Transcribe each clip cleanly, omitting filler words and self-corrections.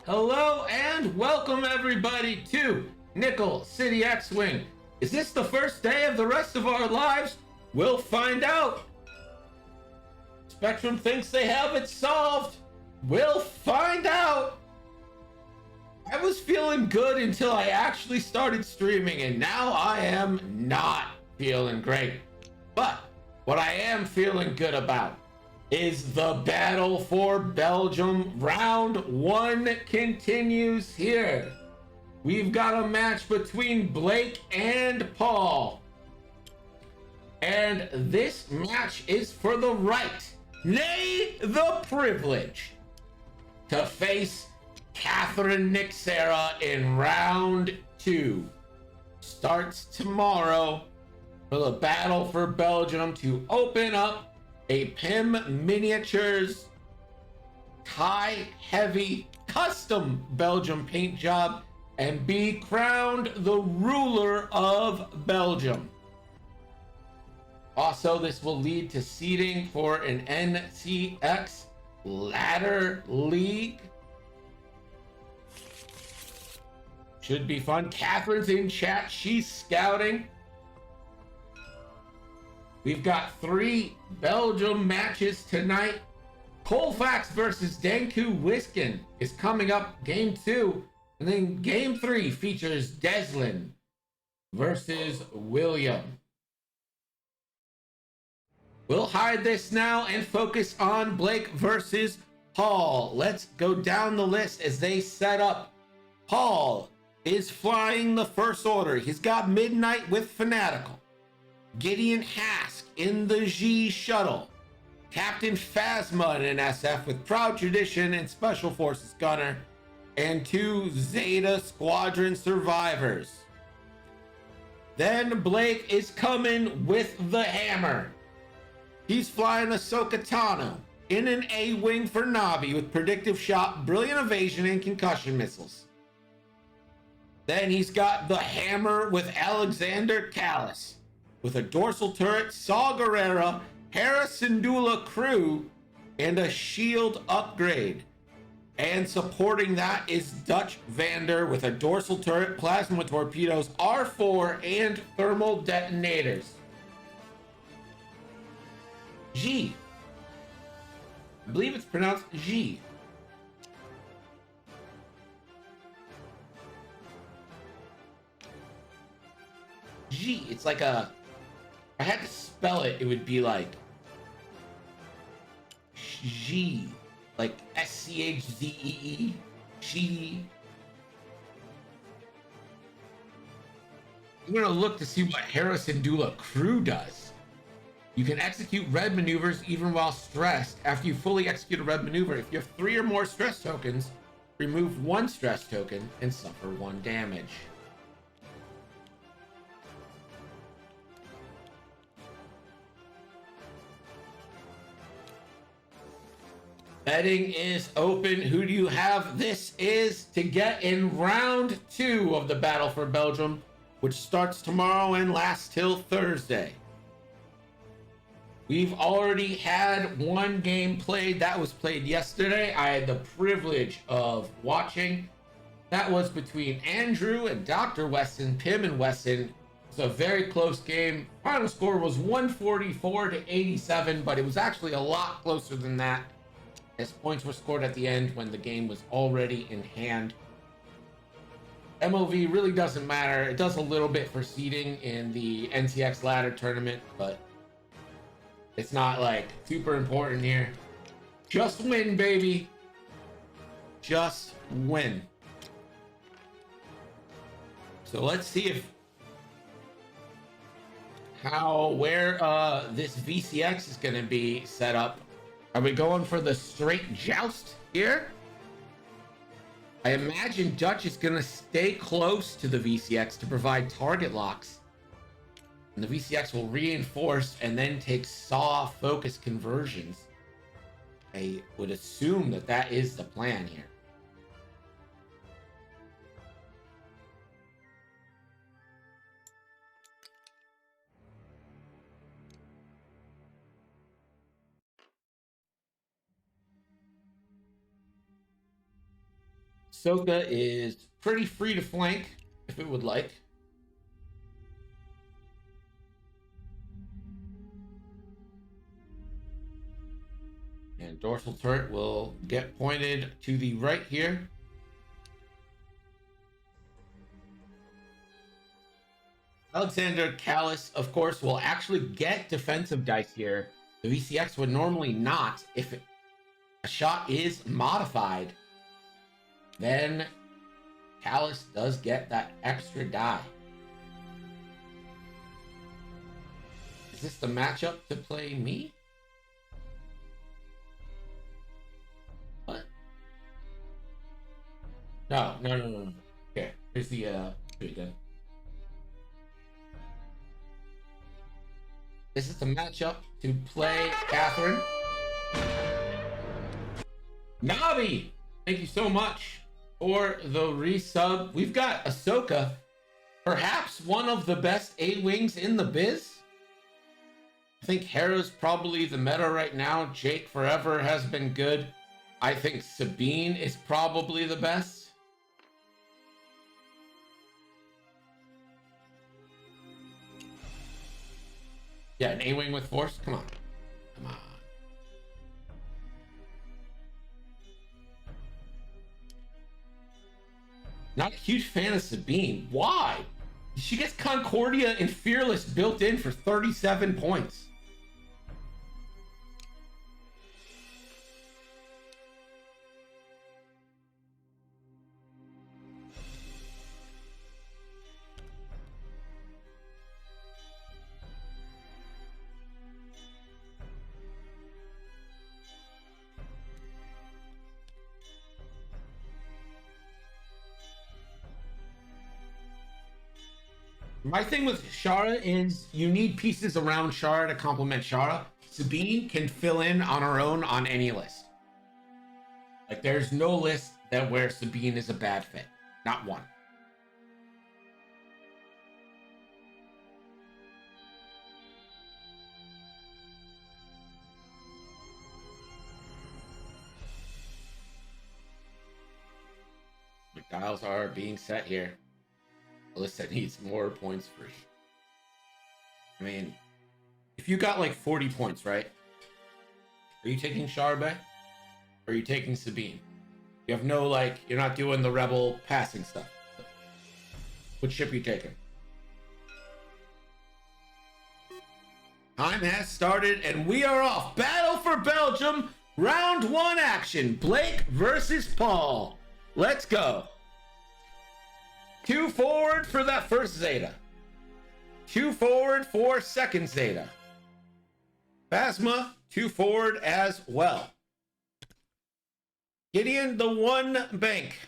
Hello and welcome everybody to Nickel City X-Wing. Is this the first day of the rest of our lives? We'll find out. Spectrum thinks they have it solved. We'll find out. I was feeling good until I actually started streaming, and now I am not feeling great. But what I am feeling good about is the battle for Belgium. Round one continues here. We've got a match between Blake and Paul. And this match is for the right, nay, the privilege, to face Catherine Nixera in round two. Starts tomorrow for the battle for Belgium to open up a PIM Miniatures tie heavy custom Belgium paint job and be crowned the ruler of Belgium. Also, this will lead to seeding for an NCX ladder league. Should be fun. Catherine's in chat. She's scouting. We've got 3 Belgium matches tonight. Colfax versus Danku Wiskin is coming up, game 2. And then game 3 features Deslin versus William. We'll hide this now and focus on Blake versus Paul. Let's go down the list as they set up. Paul is flying the First Order. He's got Midnight with Fanatical. Gideon Hask in the G shuttle. Captain Phasma in an SF with Proud Tradition and Special Forces Gunner. And 2 Zeta Squadron survivors. Then Blake is coming with the Hammer. He's flying Ahsoka Tano in an A-Wing for Navi with Predictive Shot, Brilliant Evasion, and Concussion Missiles. Then he's got the Hammer with Alexander Callis with a dorsal turret, Saw Gerrera, Hera Syndulla crew, and a shield upgrade. And supporting that is Dutch Vander with a dorsal turret, plasma torpedoes, R4, and thermal detonators. G. I believe it's pronounced G. G. It's like a... If I had to spell it, it would be like G, like SCHZEE, G. I'm gonna look to see what Hera Syndulla crew does. You can execute red maneuvers even while stressed. After you fully execute a red maneuver, if you have 3 or more stress tokens, remove 1 stress token and suffer 1 damage. Betting is open. Who do you have? This is to get in round 2 of the Battle for Belgium, which starts tomorrow and lasts till Thursday. We've already had 1 game played. That was played yesterday. I had the privilege of watching. That was between Andrew and Dr. Weston, Pim and Weston. It was a very close game. Final score was 144 to 87, but it was actually a lot closer than that, as points were scored at the end when the game was already in hand. MOV really doesn't matter. It does a little bit for seeding in the NCX ladder tournament, but it's not like super important here. Just win, baby. Just win. So let's see if where this VCX is going to be set up. Are we going for the straight joust here? I imagine Dutch is going to stay close to the VCX to provide target locks. And the VCX will reinforce and then take saw focus conversions. I would assume that that is the plan here. Ahsoka is pretty free to flank if it would like. And dorsal turret will get pointed to the right here. Alexander Callis, of course, will actually get defensive dice here. The VCX would normally not. If a shot is modified, then Callis does get that extra die. Is this the matchup to play me? What? No. Okay, here's the here we go. This is the matchup to play Catherine. Navi, thank you so much for the resub. We've got Ahsoka, perhaps one of the best A-Wings in the biz. I think Hera's probably the meta right now. Jake Forever has been good. I think Sabine is probably the best. Yeah, an A-Wing with Force? Come on. Come on. Not a huge fan of Sabine. Why? She gets Concordia and Fearless built in for 37 points. My thing with Shara is you need pieces around Shara to complement Shara. Sabine can fill in on her own on any list. Like, there's no list that where Sabine is a bad fit. Not one. The dials are being set here. Alyssa needs more points for. I mean, if you got like 40 points, right? Are you taking Charbe? Or are you taking Sabine? You have no, like, you're not doing the rebel passing stuff. Which ship are you taking? Time has started and we are off. Battle for Belgium. Round 1 action. Blake versus Paul. Let's go. 2 forward for that first Zeta. 2 forward for second Zeta. Phasma, 2 forward as well. Gideon, the 1 bank.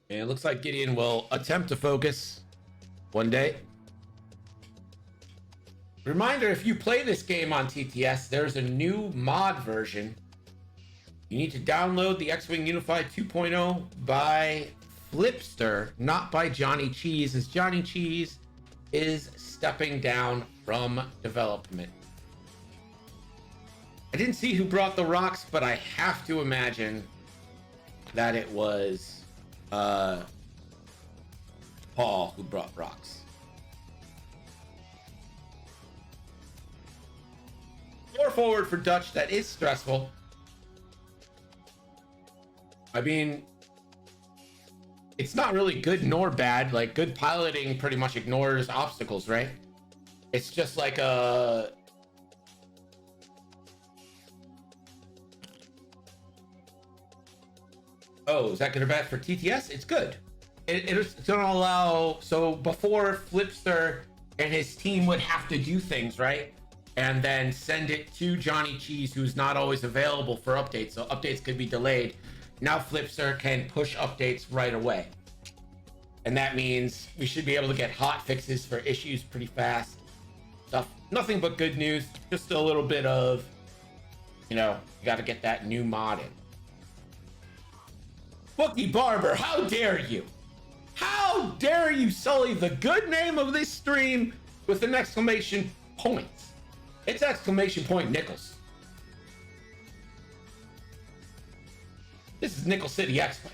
And it looks like Gideon will attempt to focus one day. Reminder, if you play this game on TTS, there's a new mod version. You need to download the X-Wing Unified 2.0 by Flipster, not by Johnny Cheese, as Johnny Cheese is stepping down from development. I didn't see who brought the rocks, but I have to imagine that it was Paul who brought rocks. 4 forward for Dutch. That is stressful. I mean, it's not really good nor bad. Like, good piloting pretty much ignores obstacles, right? It's just like a... Oh, is that good or bad for TTS? It's good. It's gonna allow... So before, Flipster and his team would have to do things, right? And then send it to Johnny Cheese, who's not always available for updates. So updates could be delayed. Now Flipster can push updates right away. And that means we should be able to get hot fixes for issues pretty fast. Stuff. Nothing but good news. Just a little bit of, you know, you got to get that new mod in. Bookie Barber, how dare you? How dare you sully the good name of this stream with an exclamation point? It's exclamation point Nichols. This is Nickel City Expo.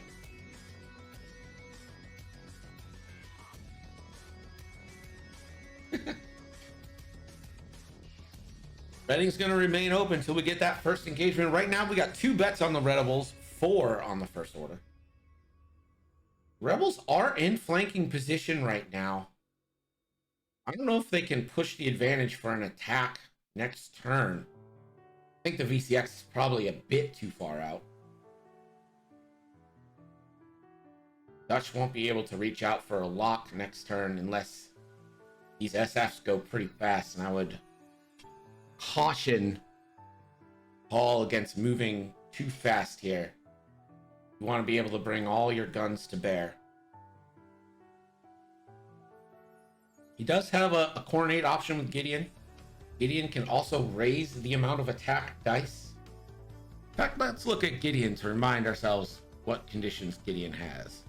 Betting's going to remain open until we get that first engagement. Right now, we got 2 bets on the Rebels, 4 on the first order. Rebels are in flanking position right now. I don't know if they can push the advantage for an attack next turn. I think the VCX is probably a bit too far out. Dutch won't be able to reach out for a lock next turn unless these SFs go pretty fast, and I would caution Paul against moving too fast here. You want to be able to bring all your guns to bear. He does have a coordinate option with Gideon. Gideon can also raise the amount of attack dice. In fact, let's look at Gideon to remind ourselves what conditions Gideon has.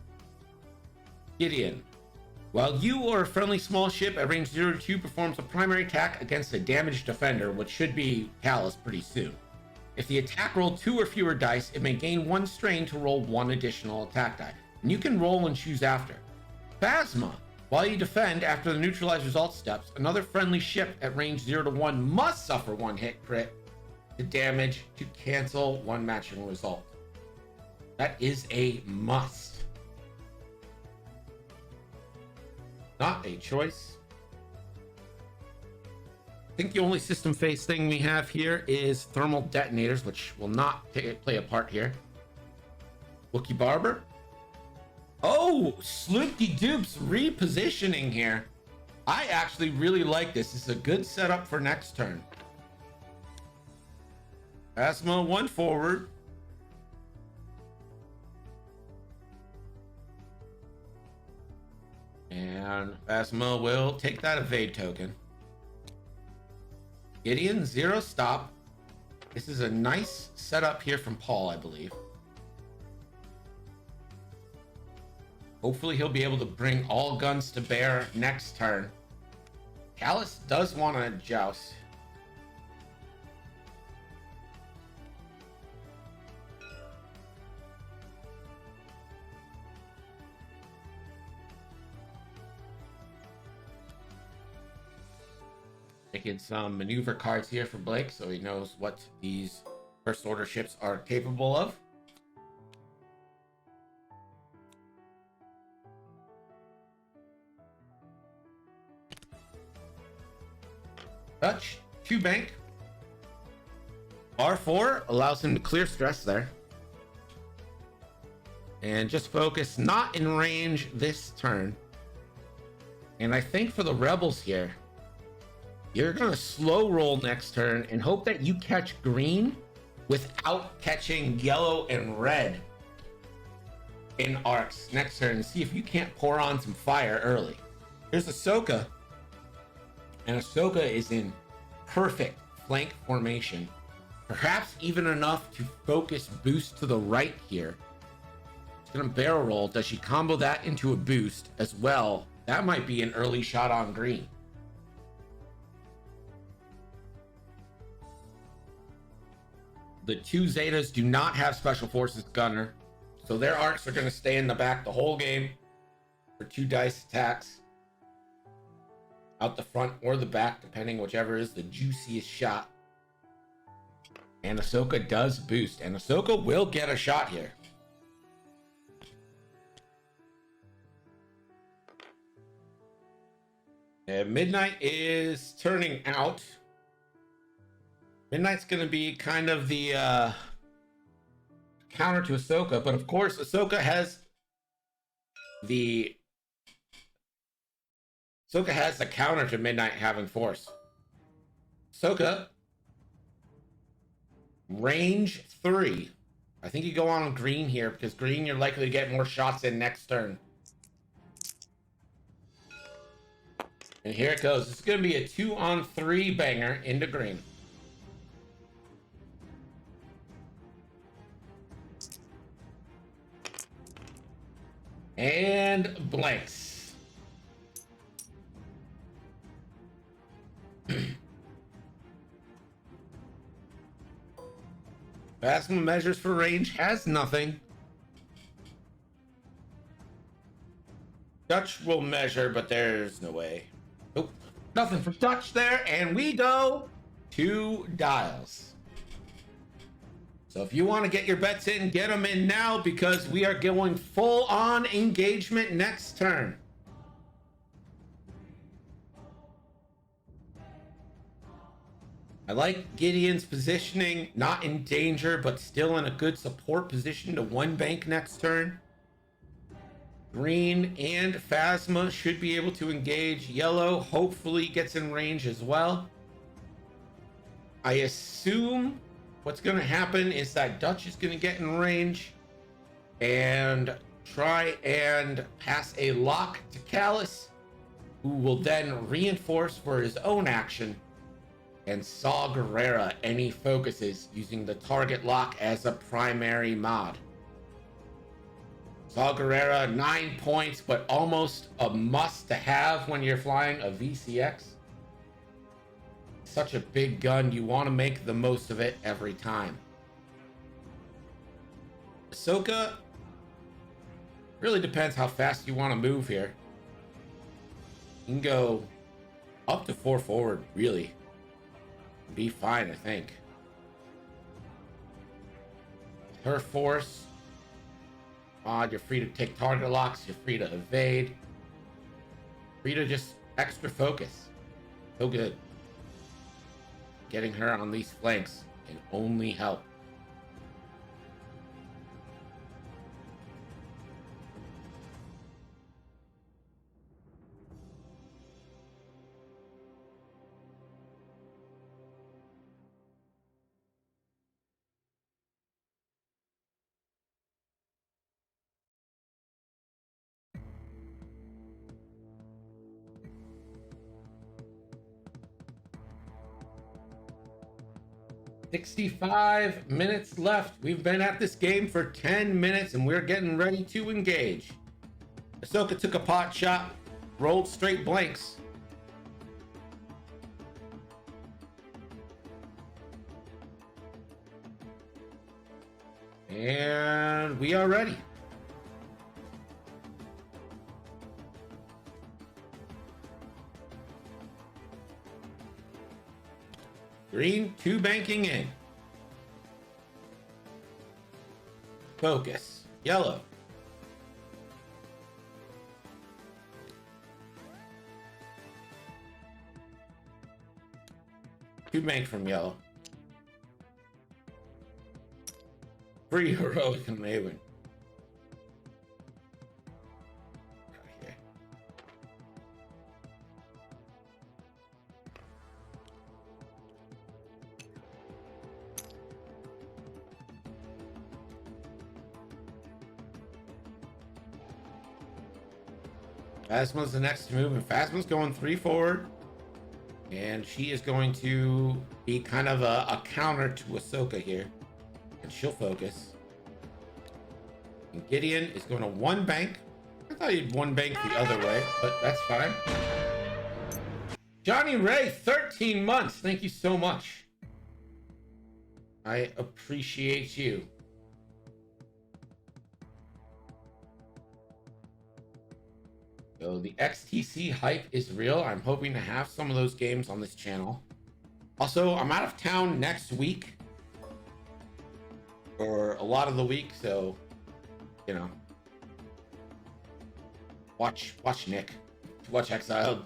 Gideon. While you or a friendly small ship at range 0 to 2 performs a primary attack against a damaged defender, which should be Callus pretty soon. If the attack rolled 2 or fewer dice, it may gain 1 strain to roll 1 additional attack die, and you can roll and choose after. Phasma. While you defend after the neutralize result steps, another friendly ship at range 0 to 1 must suffer 1 hit crit to damage to cancel 1 matching result. That is a must. Not a choice. I think the only system phase thing we have here is thermal detonators, which will not play a part here. Wookie Barber. Oh, Sloopy Dupes repositioning here. I actually really like this. This is a good setup for next turn. Phasma 1 forward. And Phasma will take that evade token. Gideon 0 stop. This is a nice setup here from Paul, I believe. Hopefully he'll be able to bring all guns to bear next turn. Callus does want to joust. Making some maneuver cards here for Blake so he knows what these first order ships are capable of. Dutch, 2 bank. R4 allows him to clear stress there. And just focus not in range this turn. And I think for the Rebels here, you're going to slow roll next turn and hope that you catch green without catching yellow and red in arcs next turn and see if you can't pour on some fire early. Here's Ahsoka. And Ahsoka is in perfect flank formation. Perhaps even enough to focus boost to the right here. She's going to barrel roll. Does she combo that into a boost as well? That might be an early shot on green. The 2 Zetas do not have Special Forces Gunner, so their arcs are going to stay in the back the whole game for 2 dice attacks. Out the front or the back, depending whichever is the juiciest shot. And Ahsoka does boost, and Ahsoka will get a shot here. And Midnight is turning out. Midnight's going to be kind of the counter to Ahsoka, but of course Ahsoka has the counter to Midnight having force. Ahsoka, range 3. I think you go on green here because green you're likely to get more shots in next turn. And here it goes. This is going to be a 2-on-3 banger into green. And blanks. Phasma measures for range, has nothing. Dutch will measure, but there's no way. Nope, nothing for Dutch there, and we go to dials. So if you want to get your bets in, get them in now, because we are going full on engagement next turn. I like Gideon's positioning, not in danger, but still in a good support position to one bank next turn. Green and Phasma should be able to engage. Yellow hopefully gets in range as well. I assume what's going to happen is that Dutch is going to get in range and try and pass a lock to Callus, who will then reinforce for his own action and Saw Gerrera any focuses using the target lock as a primary mod. Saw Gerrera, 9 points, but almost a must to have when you're flying a VCX. Such a big gun, you want to make the most of it every time. Ahsoka, really depends how fast you want to move here. You can go up to 4 forward, really. Be fine, I think. Her force. You're free to take target locks. You're free to evade. Free to just extra focus. So good. Getting her on these flanks can only help. "65 minutes left. We've been at this game for 10 minutes and we're getting ready to engage." Ahsoka took a pot shot, rolled straight blanks. And we are ready. Green, 2 banking in. Focus. Yellow. Two bank from yellow. 3 heroic and Maven. Okay. Phasma's the next move, and Phasma's going 3 forward. And she is going to be kind of a counter to Ahsoka here. And she'll focus. And Gideon is going to 1 bank. I thought he'd 1 bank the other way, but that's fine. Johnny Ray, 13 months. Thank you so much. I appreciate you. So the XTC hype is real. I'm hoping to have some of those games on this channel. Also, I'm out of town next week. For a lot of the week, so, you know. Watch Nick. Watch Exiled.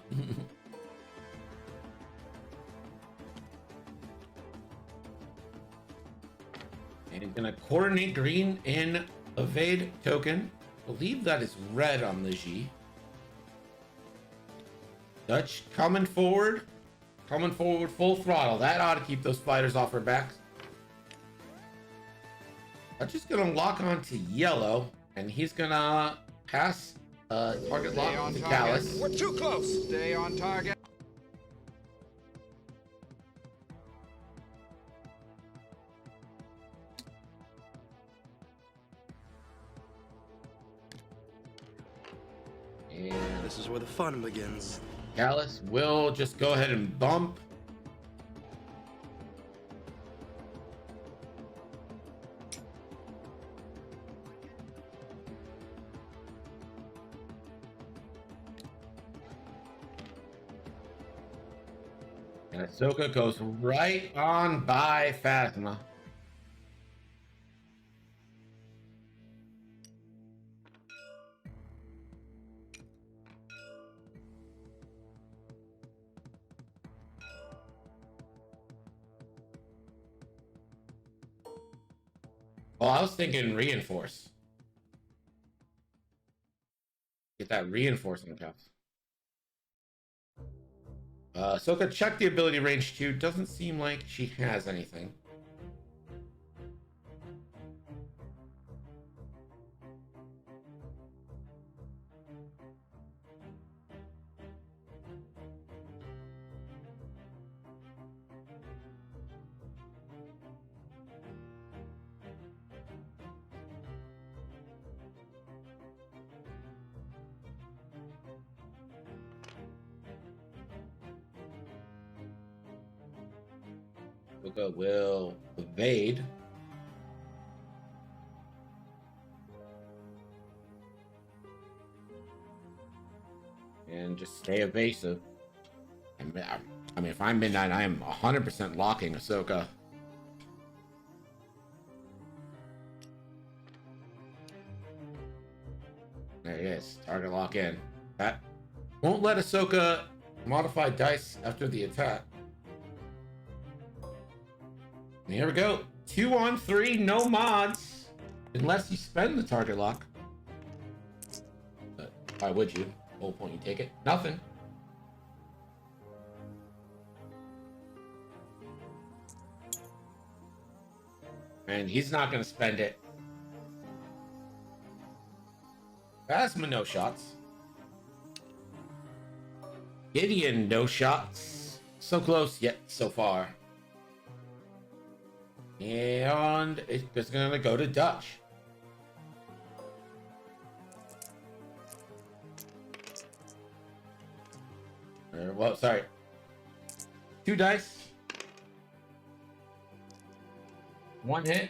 And gonna coordinate green in evade token. I believe that is red on the G. Dutch coming forward full throttle. That ought to keep those fighters off her backs. I'm just gonna lock on to yellow, and he's gonna pass target lock to Callus. We're too close. Stay on target. And this is where the fun begins. Callus will just go ahead and bump. And Ahsoka goes right on by Phasma. Well, I was thinking reinforce. Get that reinforcement counts. Ahsoka checked the ability range 2. Doesn't seem like she has anything. Ahsoka will evade. And just stay evasive. I mean, if I'm Midnight, I am 100% locking Ahsoka. There he is. Target lock in. That won't let Ahsoka modify dice after the attack. And here we go. 2 on 3, no mods. Unless you spend the target lock. But why would you? The whole point you take it. Nothing. And he's not going to spend it. Phasma, no shots. Gideon, no shots. So close, yet so far. And it's going to go to Dutch. Well, sorry. 2 dice. 1 hit.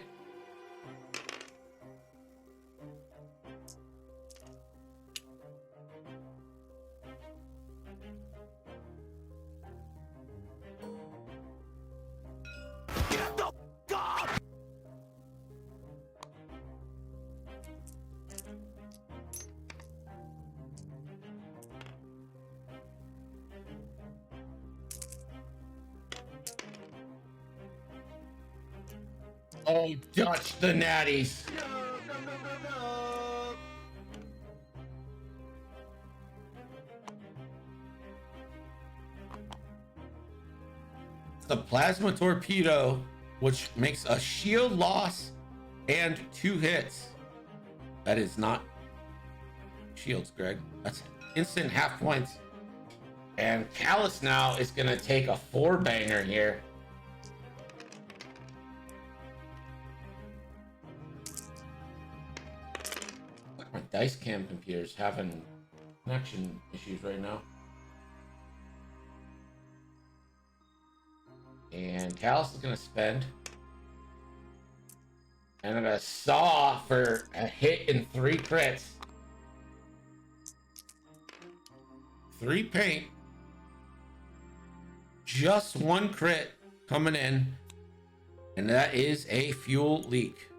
Oh, Dutch the natties. No. The plasma torpedo, which makes a shield loss and 2 hits. That is not shields, Greg. That's instant half points. And Callus now is going to take a 4-banger here. My dice cam computer's having connection issues right now. And Callus is going to spend. And I'm going to saw for a hit and 3 crits. 3 paint. Just 1 crit coming in. And that is a fuel leak.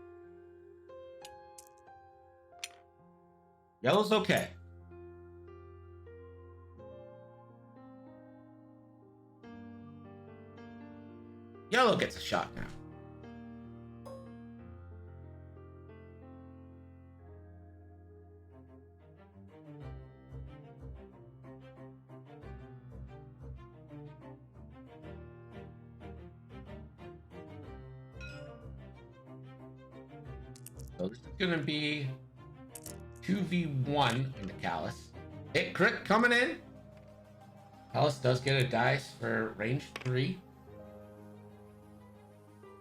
Yellow's okay. Yellow gets a shot now. So this is going to be 2v1 in the Callus. Hit crit coming in. Callus does get a dice for range 3.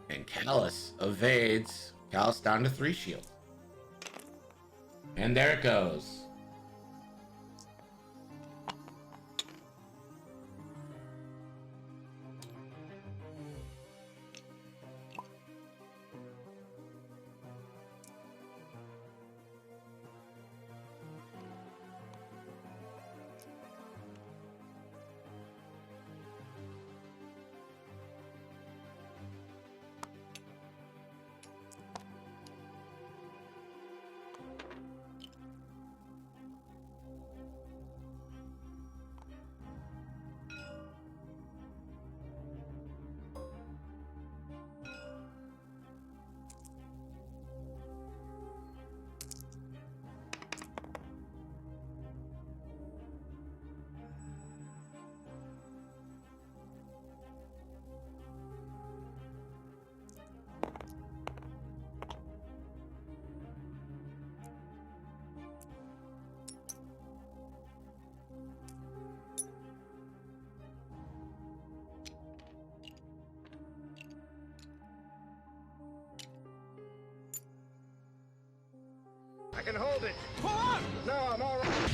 And Callus evades. Callus down to 3 shields. And there it goes. can hold it. Pull up! No, I'm all right.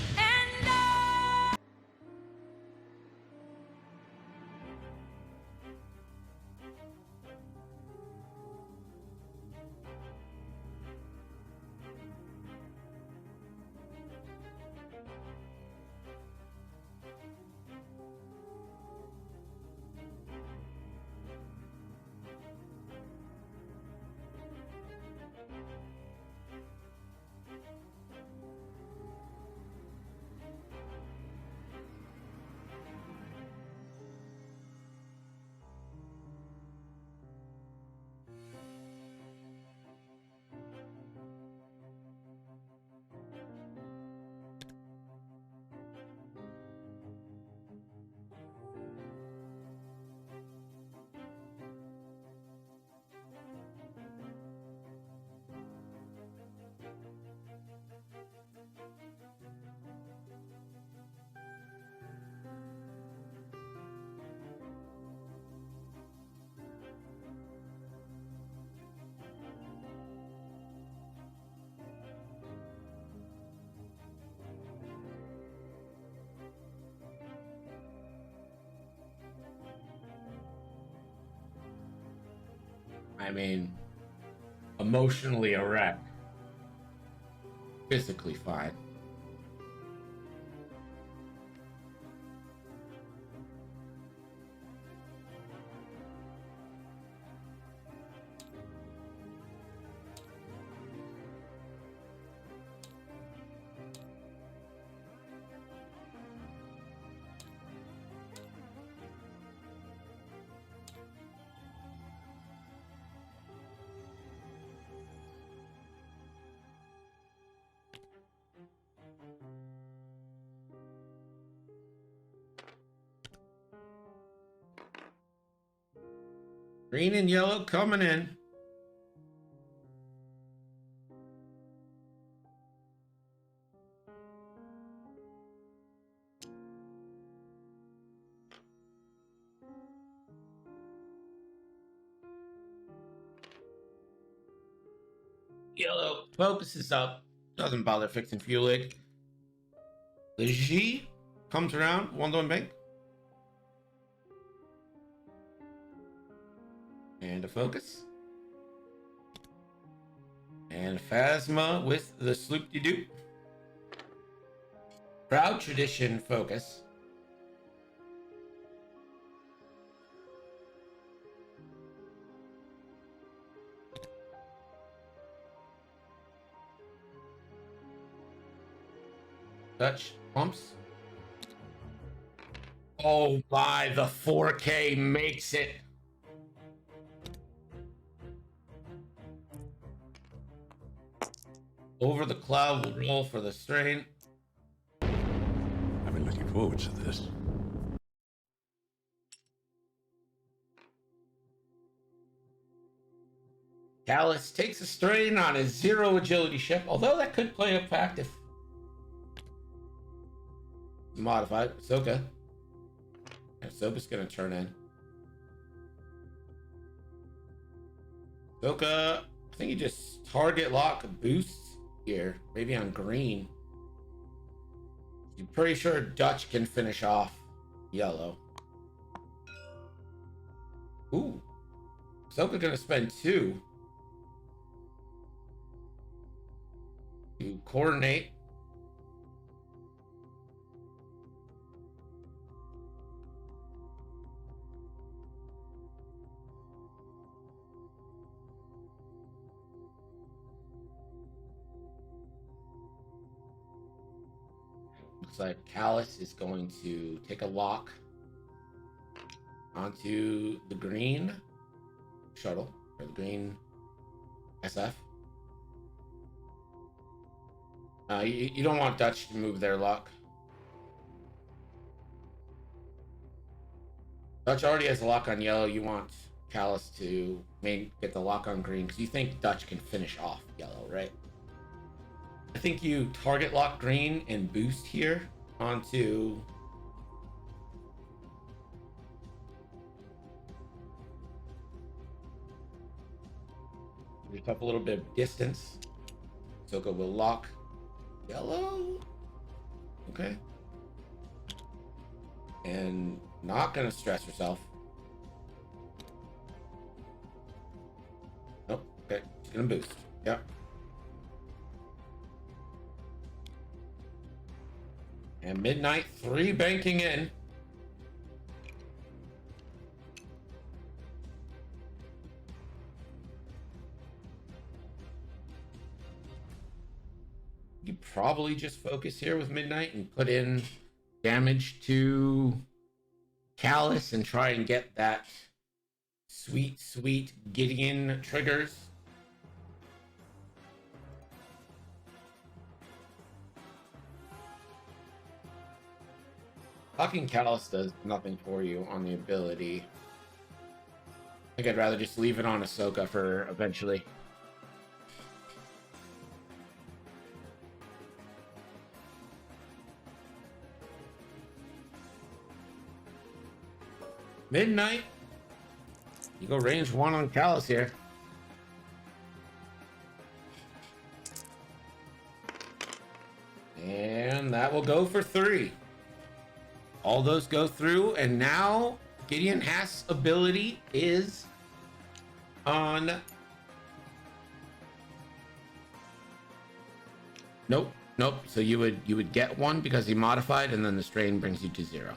I mean, emotionally a wreck. Physically fine. Green and yellow coming in. Yellow focuses up. Doesn't bother fixing Fuelig. The G comes around. One bank. And a focus. And Phasma with the sloop-de-doo. Proud tradition focus. Dutch pumps. Oh my, the 4K makes it. Over the cloud will roll for the strain. I've been looking forward to this. Callus takes a strain on his 0 agility ship, although that could play a fact if modified. Ahsoka. Ahsoka's gonna turn in. Ahsoka, I think you just target lock boosts here, maybe on green. I'm pretty sure Dutch can finish off yellow. Ooh. Ahsoka gonna spend 2 to coordinate. Looks like Callus is going to take a lock onto the green shuttle, or the green SF. You don't want Dutch to move their lock. Dutch already has a lock on yellow. You want Callus to get the lock on green because you think Dutch can finish off yellow, right? I think you target lock green and boost here onto just up a little bit of distance. Ahsoka will lock Yellow. Okay. And not gonna stress herself. Nope. Okay. She's gonna boost. Yep. And Midnight 3 banking in. You probably just focus here with Midnight and put in damage to Callus and try and get that sweet, sweet Gideon triggers. Fucking Callus does nothing for you on the ability. I think I'd rather just leave it on Ahsoka for eventually. Midnight. You go range 1 on Callus here. And that will go for 3. All those go through, and now Gideon Haast's ability is on. Nope, nope. So you would get 1 because he modified, and then the strain brings you to 0.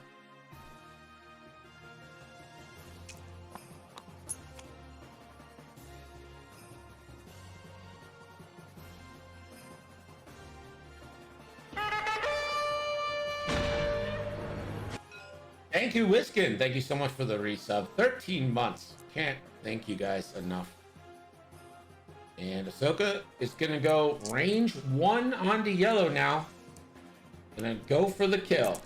Thank you, Wiskin. Thank you so much for the resub. 13 months. Can't thank you guys enough. And Ahsoka is going to go range 1 onto yellow now. Gonna go for the kill.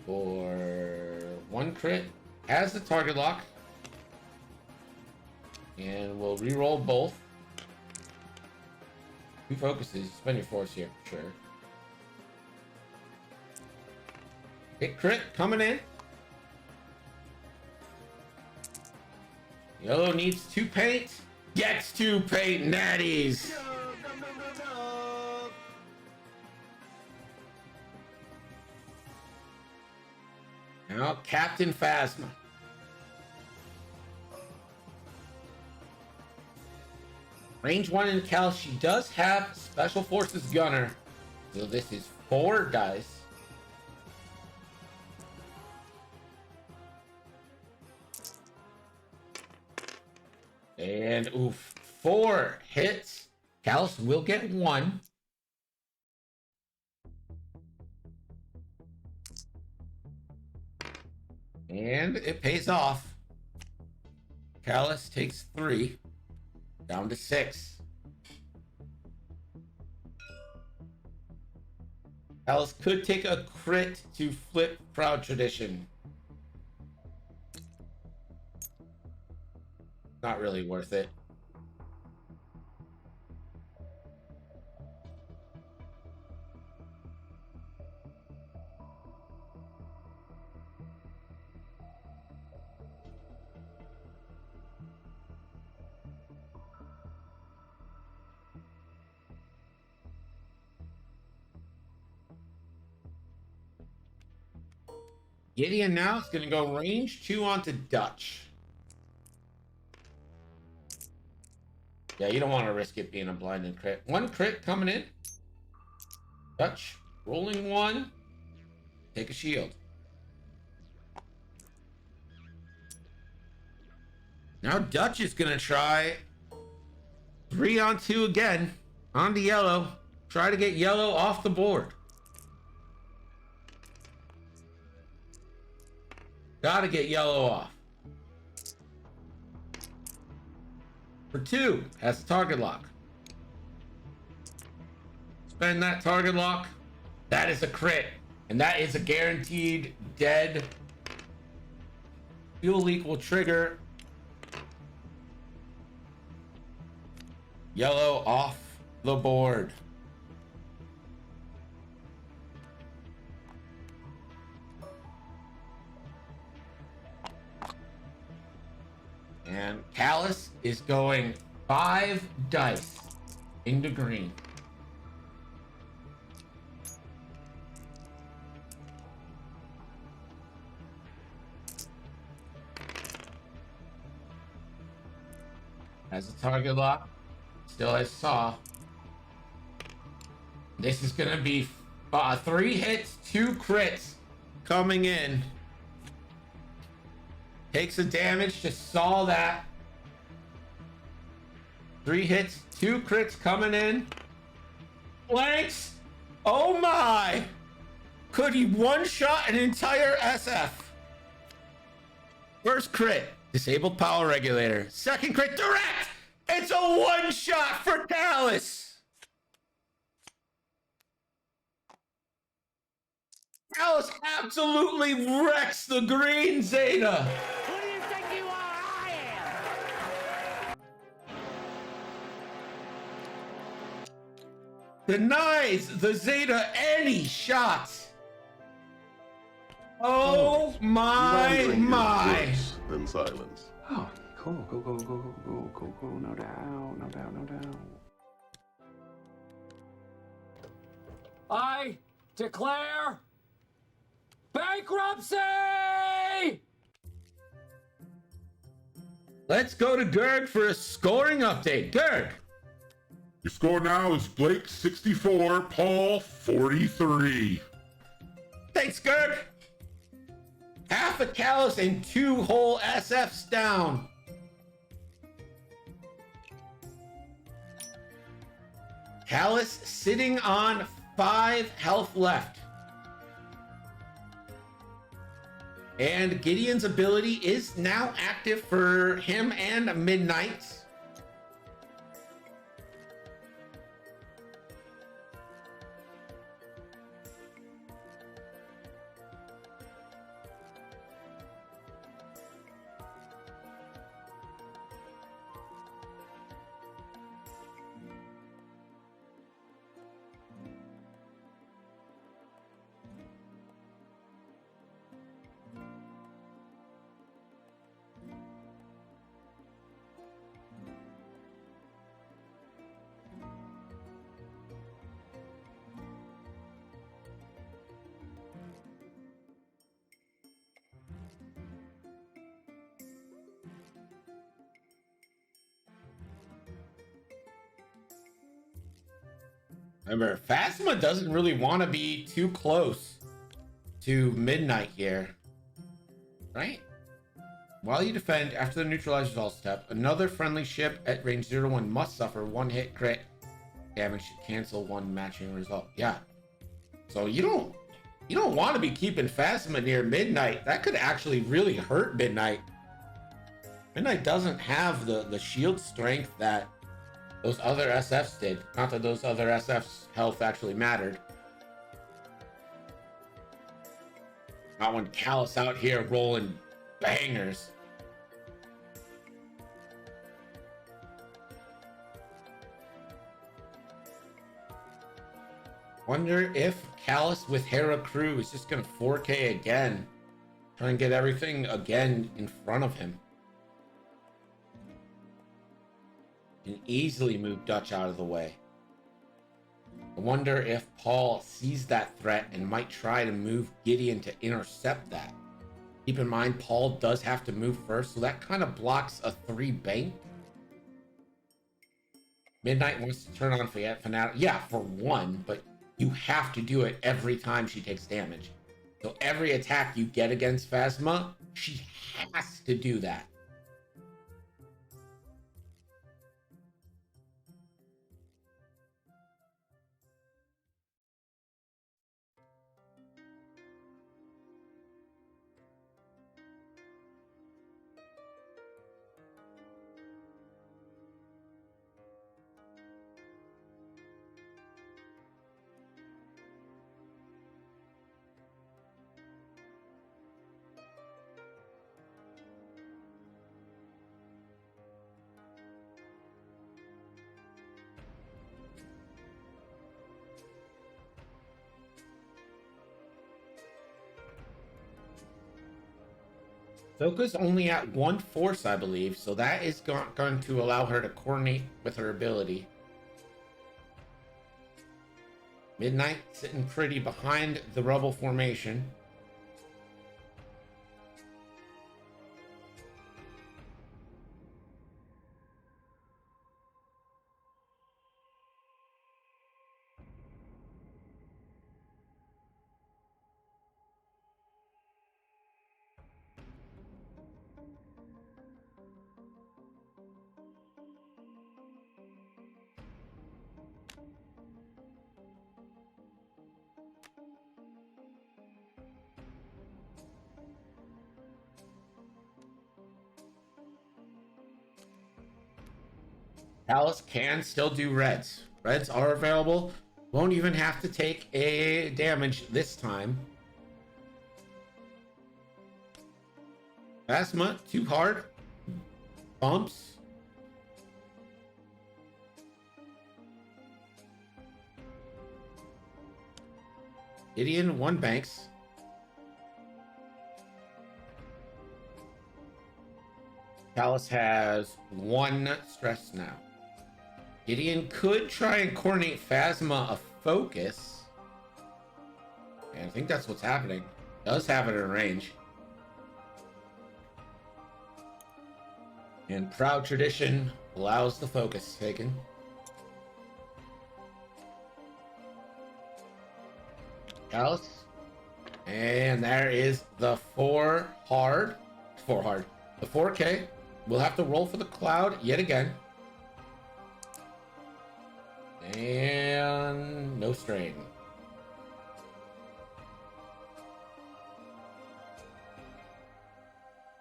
For 1 crit. Has the target lock. And we'll re-roll both. 2 focuses. Spend your force here, for sure. Hit crit coming in. Yellow needs 2 paint. Gets 2 paint natties. Now Captain Phasma. Range 1 in Cal. She does have Special Forces Gunner. So this is 4 dice. And oof, 4 hits. Callus will get 1. And it pays off. Callus takes 3. Down to 6. Callus could take a crit to flip Proud Tradition. Not really worth it. Gideon now is going to go range 2 onto Dutch. Yeah, you don't want to risk it being a blinded crit. 1 crit coming in. Dutch, rolling 1. Take a shield. Now Dutch is going to try 3 on 2 again. On to yellow. Try to get yellow off the board. Gotta get yellow off. For 2, has a target lock. Spend that target lock. That is a crit. And that is a guaranteed dead. Fuel leak will trigger. Yellow off the board. And Callus is going 5 dice. into green. Has a target lock. Still has saw. This is gonna be 3 hits, 2 crits coming in. Takes the damage to saw that. 3 hits, 2 crits coming in. Blanks. Oh my! Could he one-shot an entire SF? First crit, disabled power regulator. Second crit, direct! It's a one-shot for Callus! Callus absolutely wrecks the green Zeta! Who do you think you are? I am! Denies the Zeta any shots! Oh my. Than silence. Oh, cool, cool, no doubt. I declare bankruptcy! Let's go to Gerg for a scoring update. Gerg! Your score now is Blake 64, Paul 43. Thanks, Gerg! Half a Callus and 2 whole SFs down. Callus sitting on 5 health left. And Gideon's ability is now active for him and Midnight. Remember, Phasma doesn't really want to be too close to Midnight here, right? While you defend, after the neutralizer's all step, another friendly ship at range 0 to 1 must suffer 1 hit crit damage to cancel 1 matching result. Yeah. So you don't want to be keeping Phasma near Midnight. That could actually really hurt Midnight. Midnight doesn't have the shield strength that those other SFs did. Not that those other SFs' health actually mattered. Not when Callus out here rolling bangers. Wonder if Callus with Hera Crew is just gonna 4K again. Try and get everything again in front of him. Can easily move Dutch out of the way. I wonder if Paul sees that threat and might try to move Gideon to intercept that. Keep in mind, Paul does have to move first, so that kind of blocks a 3 bank. Midnight wants to turn on Fanatic. Yeah, for 1, but you have to do it every time she takes damage. So every attack you get against Phasma, she has to do that. Soka's only at 1 force, I believe, so that is going to allow her to coordinate with her ability. Midnight sitting pretty behind the rubble formation. Alice can still do reds. Reds are available. Won't even have to take a damage this time. Phasma, too hard. Bumps. Gideon, 1 banks. Callus has 1 stress now. Gideon could try and coordinate Phasma a focus. And I think that's what's happening. Does have it in range. And Proud Tradition allows the focus taken. Callus. And there is the 4 hard. The 4K. We'll have to roll for the cloud yet again. And no strain.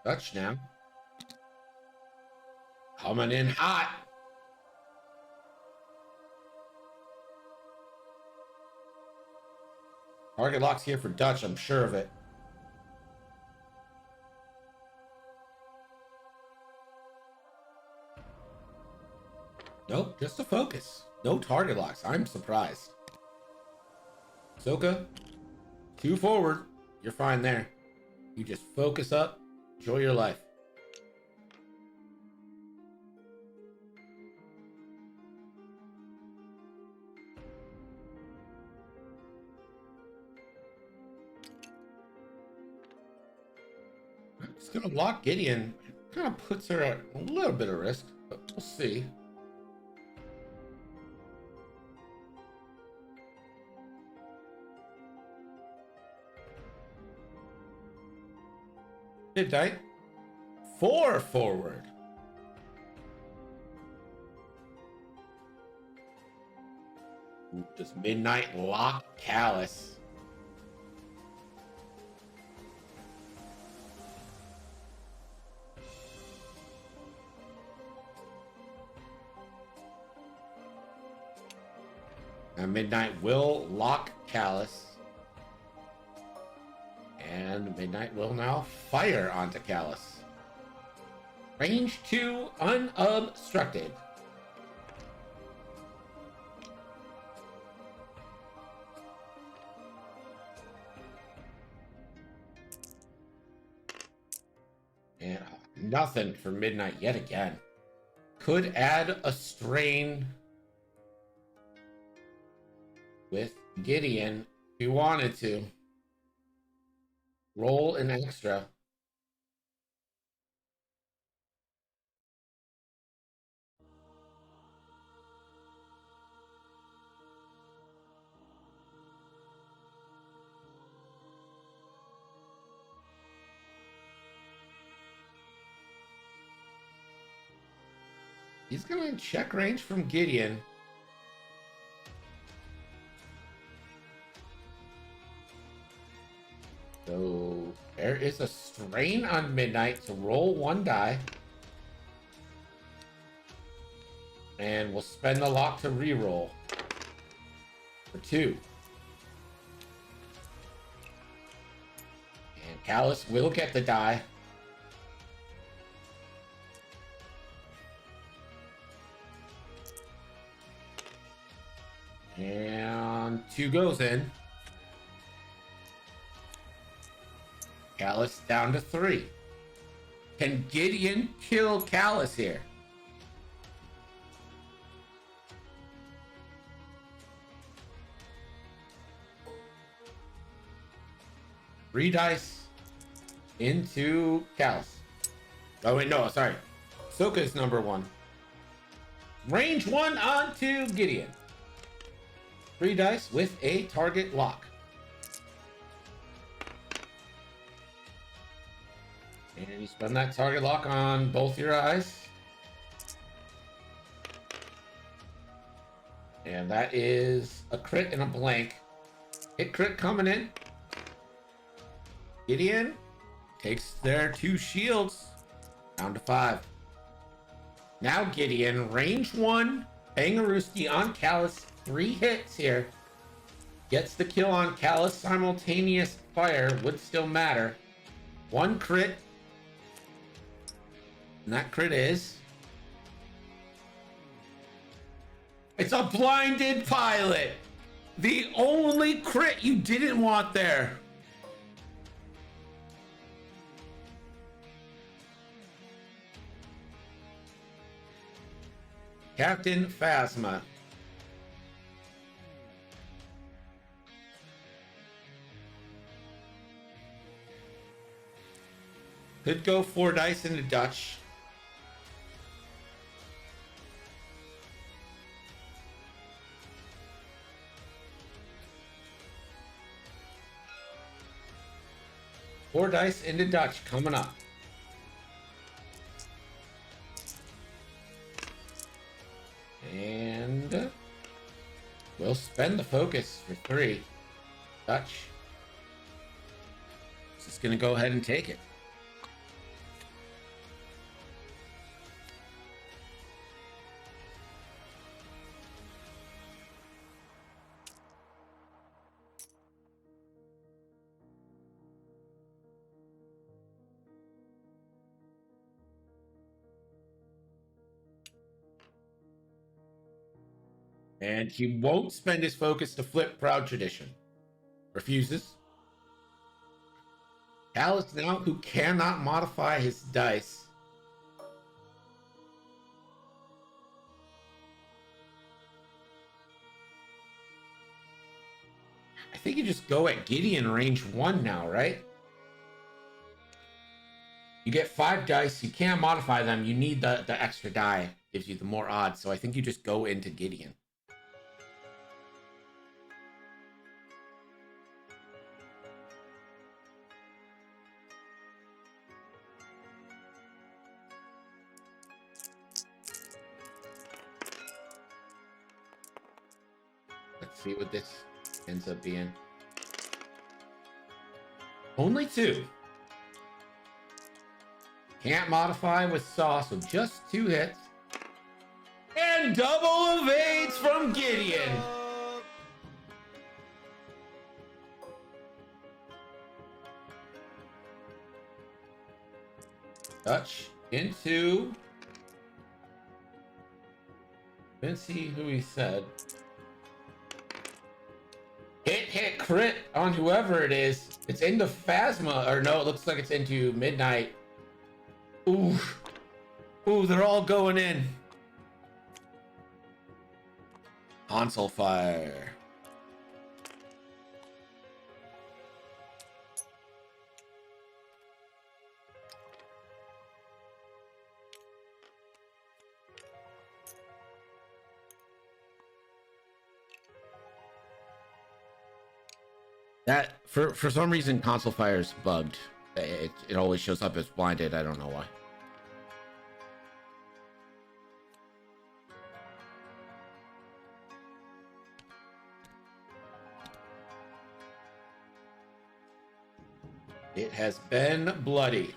Touchdown. Coming in hot. Target lock's here for Dutch, I'm sure of it. Nope, just a focus. No target locks. I'm surprised. Soka, 2 forward. You're fine there. You just focus up. Enjoy your life. I'm just gonna lock Gideon. Kind of puts her at a little bit of risk, but we'll see. Midnight. 4 forward. Ooh, does Midnight lock Callus? And Midnight will lock Callus. And Midnight will now fire onto Callus. Range 2 unobstructed. And nothing for Midnight yet again. Could add a strain with Gideon if you wanted to. Roll an extra. He's going to check range from Gideon. So there is a strain on Midnight to roll 1 die. And we'll spend the lock to reroll for 2. And Callus will get the die. And 2 goes in. Callus down to 3. Can Gideon kill Callus here? 3 dice into Callus. Oh, wait, no, sorry. Soka is number 1. Range 1 onto Gideon. 3 dice with a target lock. And you spend that target lock on both your eyes. And that is a crit and a blank. Hit crit coming in. Gideon takes their 2 shields down to 5. Now Gideon, range 1, Bangaruski on Callus, 3 hits here. Gets the kill on Callus, simultaneous fire would still matter. 1 crit. And that crit is... It's a blinded pilot! The only crit you didn't want there. Captain Phasma. Could go 4 dice into Dutch. Four dice into Dutch coming up. And we'll spend the focus for 3. Dutch. Just gonna go ahead and take it. And he won't spend his focus to flip Proud Tradition. Refuses. Callus now, who cannot modify his dice. I think you just go at Gideon range 1 now, right? You get 5 dice. You can't modify them. You need the extra die. Gives you the more odds. So I think you just go into Gideon. Let's see what this ends up being. Only 2. Can't modify with Saw, so just 2 hits. And double evades from Gideon. Dutch into... Let's see who he said. Hit crit on whoever it is. It's into Phasma, or no, it looks like it's into Midnight. Ooh. Ooh, they're all going in. Console fire. That for some reason console fire is bugged. It always shows up as blinded. I don't know why. It has been bloody.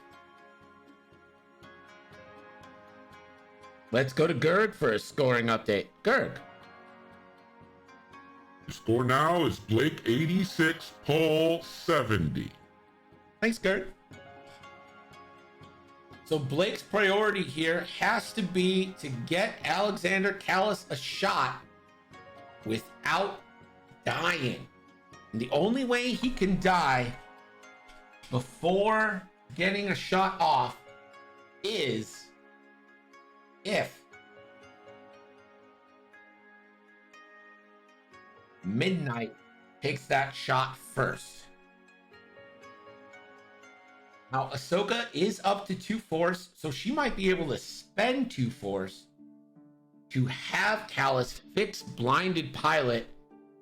Let's go to Gerg for a scoring update. Gerg. The score now is Blake 86, Paul 70. Thanks, Gerg. So Blake's priority here has to be to get Alexander Callus a shot without dying. And the only way he can die before getting a shot off is if Midnight takes that shot first. Now, Ahsoka is up to 2 force, so she might be able to spend 2 force to have Callus fix blinded pilot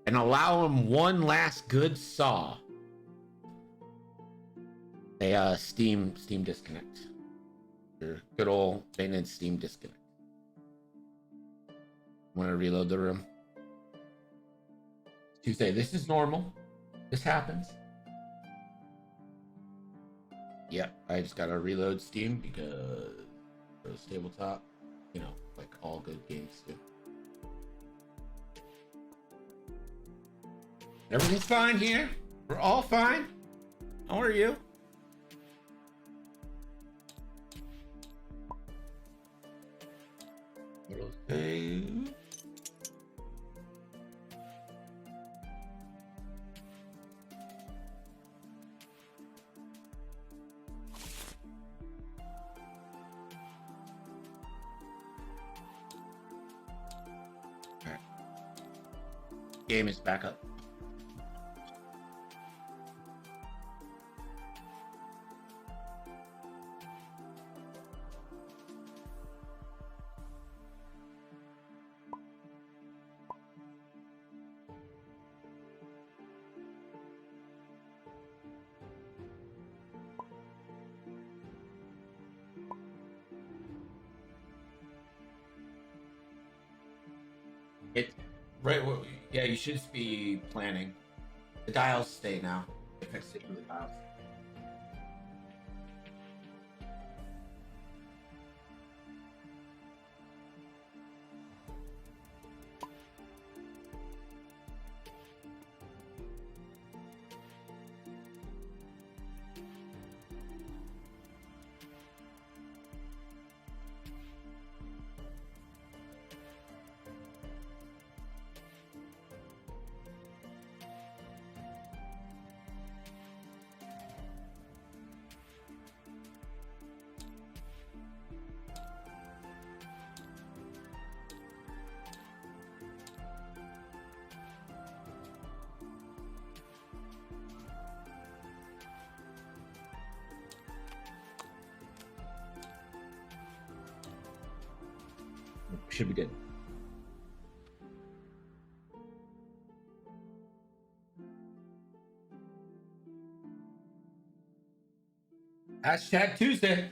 and allow him one last good saw. A Steam disconnect. Your good old maintenance Steam disconnect. Want to reload the room? Tuesday, this is normal. This happens. Yep, I just gotta reload Steam because for the tabletop, you know, like all good games do. Everything's fine here. We're all fine. How are you? Okay. All right. Game is back up. It right. Well, yeah, you should just be planning. The dials stay now. I fixed it for the dials. Should be good. Hashtag Tuesday.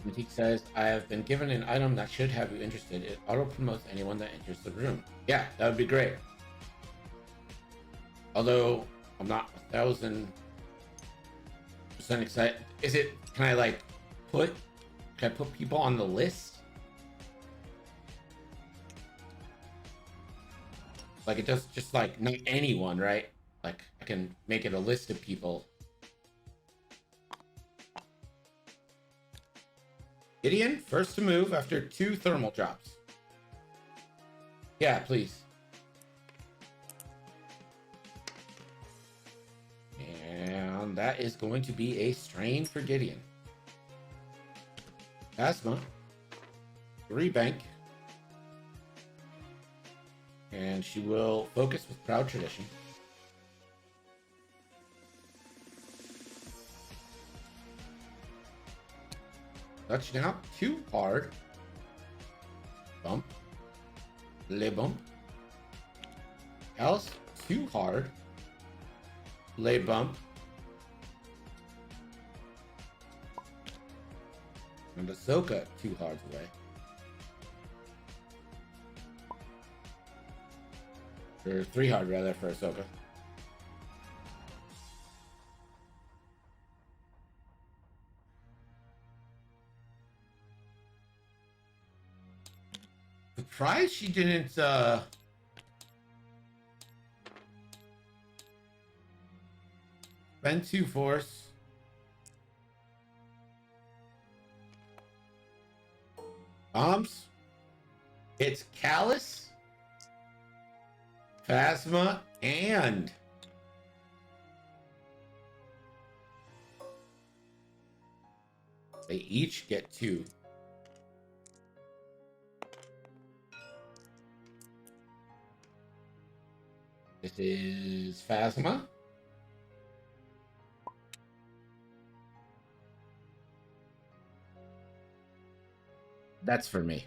Matique says, I have been given an item that should have you interested. It auto promotes anyone that enters the room. Yeah, that would be great. Although I'm not 1,000% excited. Is it, can I put people on the list? Like it does just not anyone, right? Like I can make it a list of people. Gideon, first to move after 2 thermal drops. Yeah, please. And that is going to be a strain for Gideon. Asthma. 3 bank. And she will focus with Proud Tradition. Touchdown, 2 hard. Bump. Lay bump. Alice, 2 hard. Lay bump. And Ahsoka, 2 hards away. Or 3 hard, rather, for Ahsoka. Surprised she didn't, spend 2 force. Bombs. It's Callus, Phasma, and they each get 2. This is Phasma. That's for me.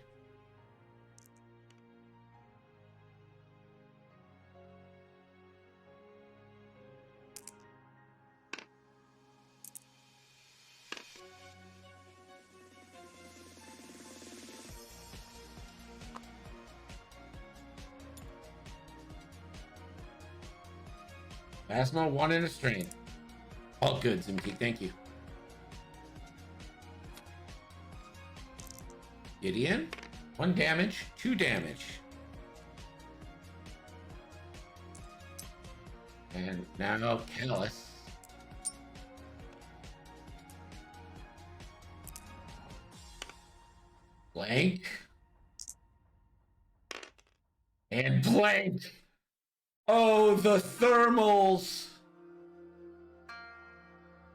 Phasma, 1 in a strain. All good, Zimti. Thank you. Gideon, 1 damage, 2 damage. And now Callus. Blank. And blank. Oh, the thermals.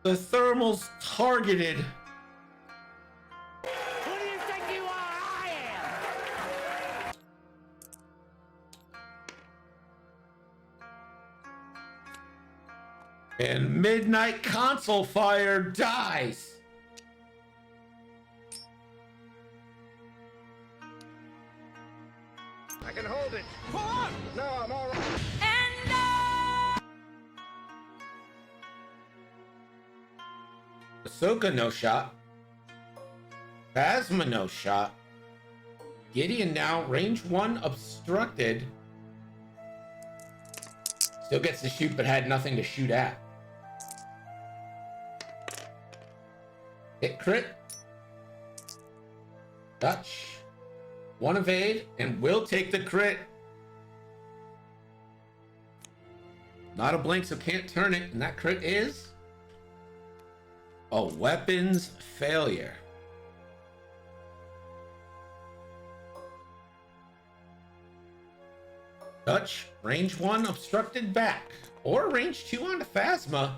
The thermals targeted. Who do you think you are? I am. And Midnight Console Fire dies. I can hold it. No, I'm all right. Ahsoka, no shot. Phasma, no shot. Gideon now, range 1 obstructed. Still gets to shoot, but had nothing to shoot at. Hit crit. Dutch. 1 evade, and will take the crit. Not a blink, so can't turn it, and that crit is a weapons failure. Dutch, range 1 obstructed back, or range 2 onto Phasma.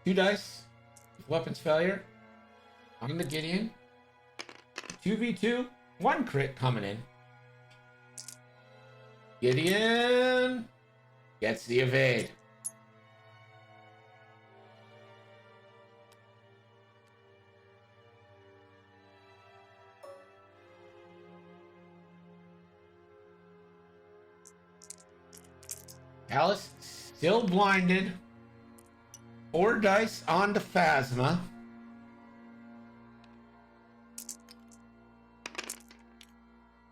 Two dice, weapons failure on the Gideon. 2v2, 1 crit coming in. Gideon gets the evade. Alice still blinded. 4 dice on to Phasma.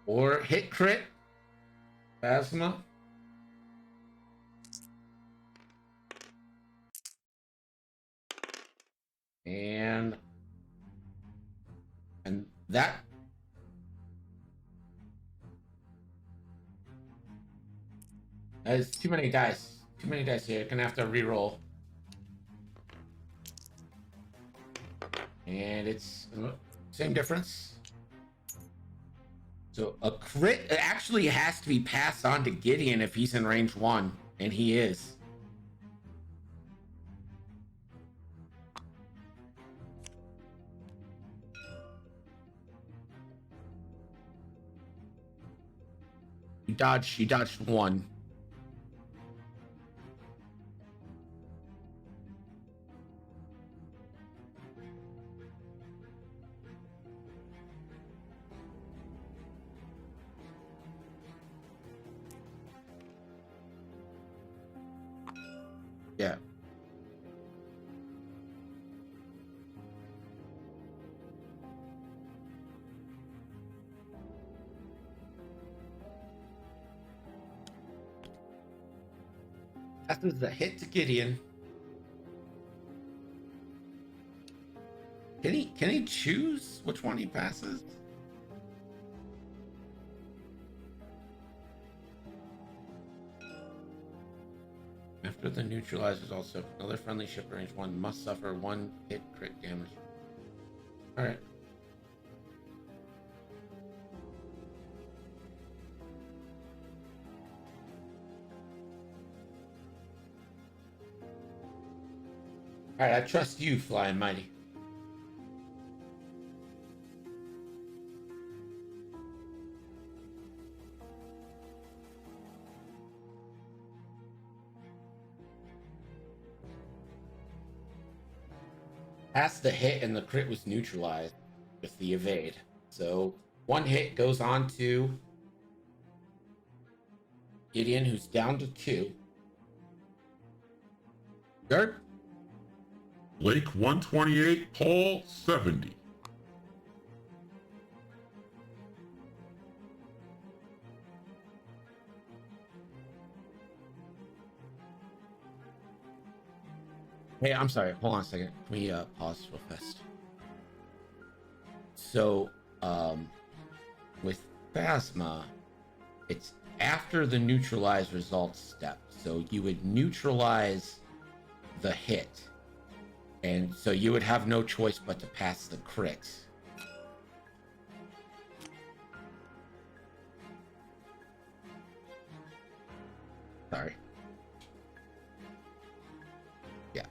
Or hit crit. Phasma. And that is too many dice. Too many dice here. Gonna have to re-roll. And it's same difference. So a crit actually has to be passed on to Gideon if he's in range 1, and he is. You dodged 1. Yeah. Passes the hit to Gideon. Can he choose which one he passes? After the neutralizers also, another friendly ship range 1 must suffer 1 hit crit damage. Alright. Alright, I trust you, Flying Mighty. Passed the hit and the crit was neutralized with the evade. So 1 hit goes on to Gideon, who's down to 2. Gert? Blake 128, Paul 70. Hey, I'm sorry. Hold on a second. Can we pause real fast? So, with Phasma, it's after the neutralize results step. So you would neutralize the hit. And so you would have no choice but to pass the crit. Sorry. Yeah.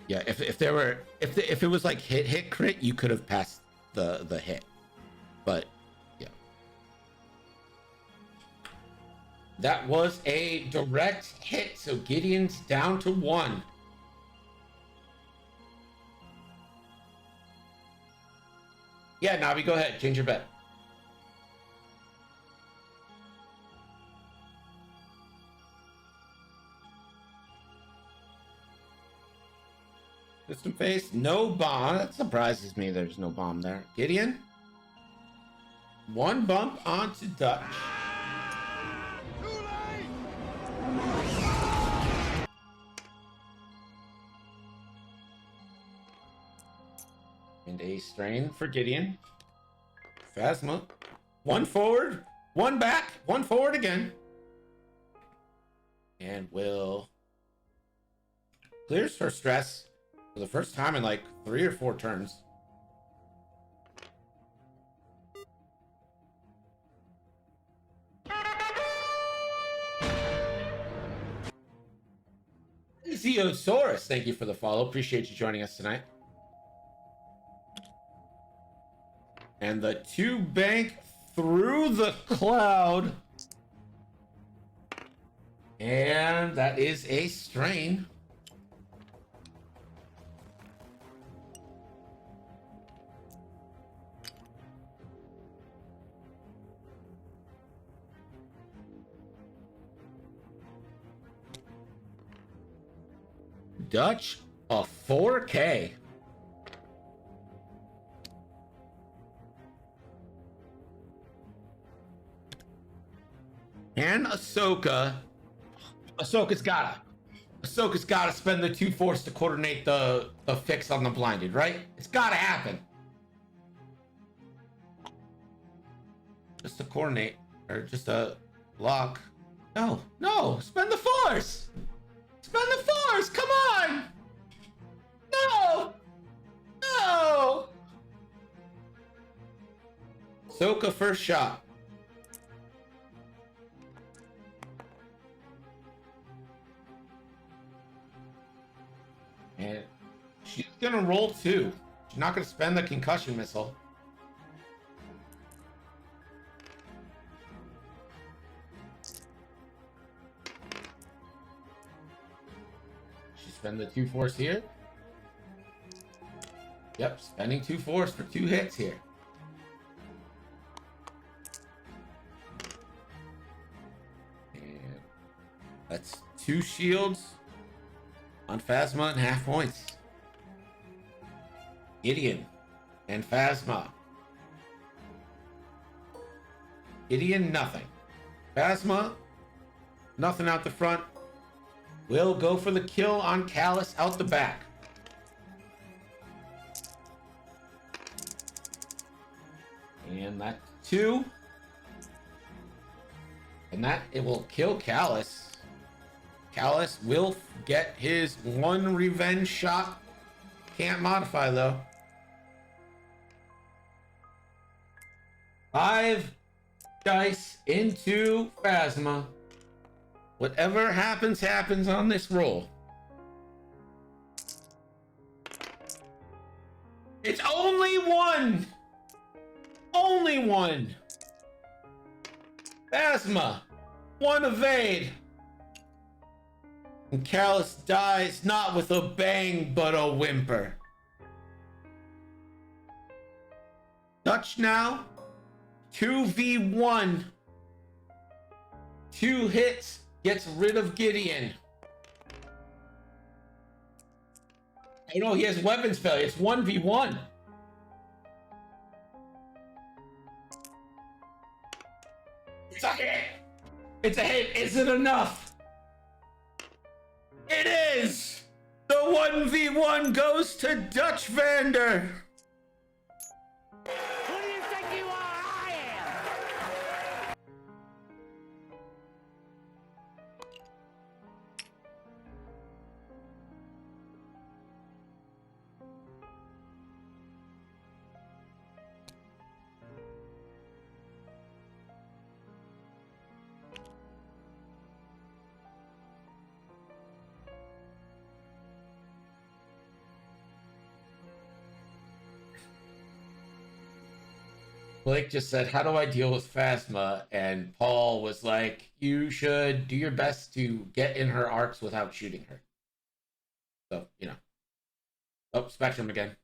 Yeah, if it was like hit crit, you could have passed the hit. But yeah. That was a direct hit, so Gideon's down to 1. Yeah, Navi, go ahead. Change your bet. System face, no bomb. That surprises me there's no bomb there. Gideon? 1 bump onto Dutch. And a strain for Gideon. Phasma. 1 forward, 1 back, 1 forward again. And will clears her stress for the first time in like 3 or 4 turns. Ziosaurus, thank you for the follow. Appreciate you joining us tonight. And the 2 bank through the cloud. And that is a strain. Dutch, a 4K. And Ahsoka's gotta spend the 2 force to coordinate the fix on the blinded, right? It's gotta happen. Just to coordinate, or just a block. No, spend the force! Spend the force, come on! No! Soka first shot. And she's gonna roll 2. She's not gonna spend the concussion missile. She spend the 2 force here. Yep, spending 2 force for 2 hits here. And that's 2 shields on Phasma and half points. Gideon and Phasma. Gideon, nothing. Phasma, nothing out the front. Will go for the kill on Callus out the back. And that 2. And that, it will kill Callus. Callus will get his 1 revenge shot. Can't modify though. 5 dice into Phasma. Whatever happens, happens on this roll. It's only 1. Only 1. Phasma. 1 evade. And Callus dies not with a bang, but a whimper. Dutch now. 2v1. 2 hits. Gets rid of Gideon. Oh no, he has weapons failure. It's 1v1. It's a hit. It's a hit. Is it enough? It is. The 1v1 goes to Dutch Vander. Who do you think you are? I am. Blake just said, how do I deal with Phasma? And Paul was like, you should do your best to get in her arcs without shooting her. So, you know. Oh, Spectrum again.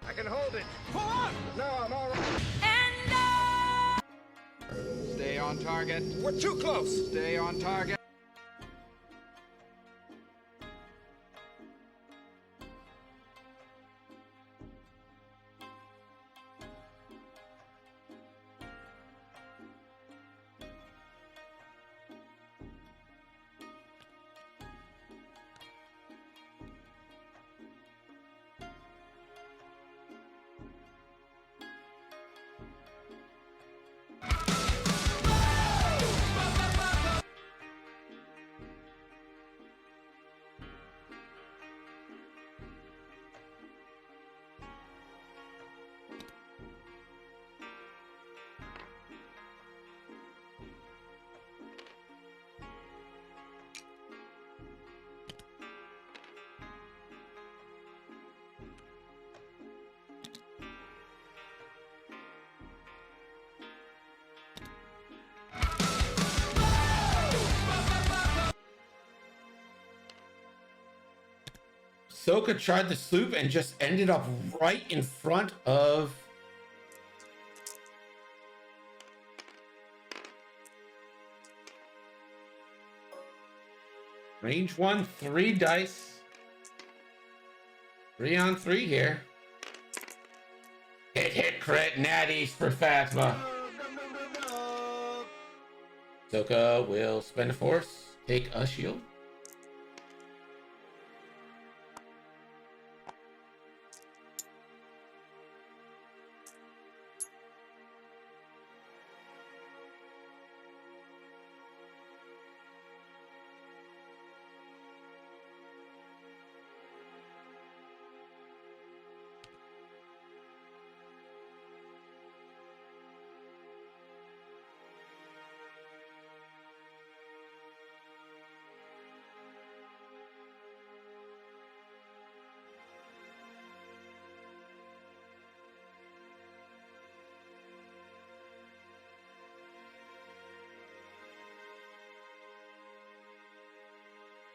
I can hold it. Pull on! No, I'm all right. Stay on target. We're too close. Stay on target. Soka tried the sloop and just ended up right in front of Range 1, 3 dice. 3 on 3 here. Hit, crit, natties for Phasma. Soka will spend a force, take a shield.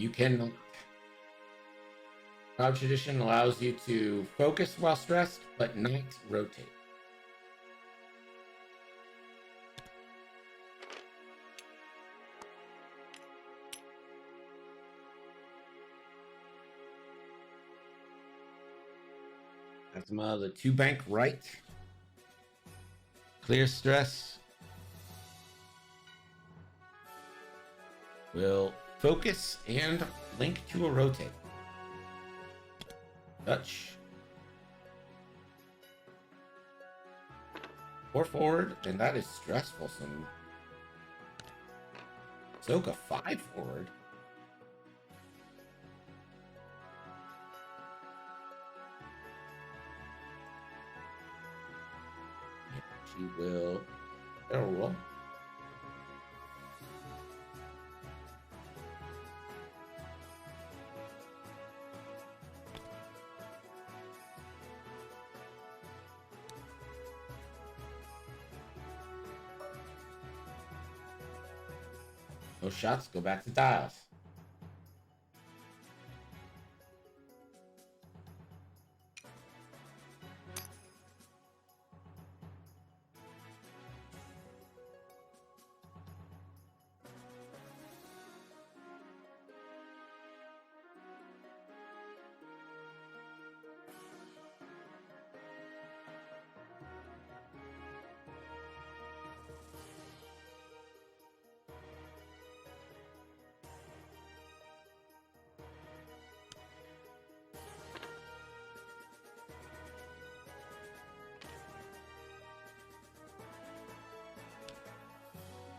You cannot. Proud Tradition allows you to focus while stressed, but not rotate. Phasma, the 2 bank right. Clear stress. Will focus and link to a rotate. Touch. Or forward, and that is stressful. Some Soka 5 forward. And she will barrel roll. No shots, go back to dials.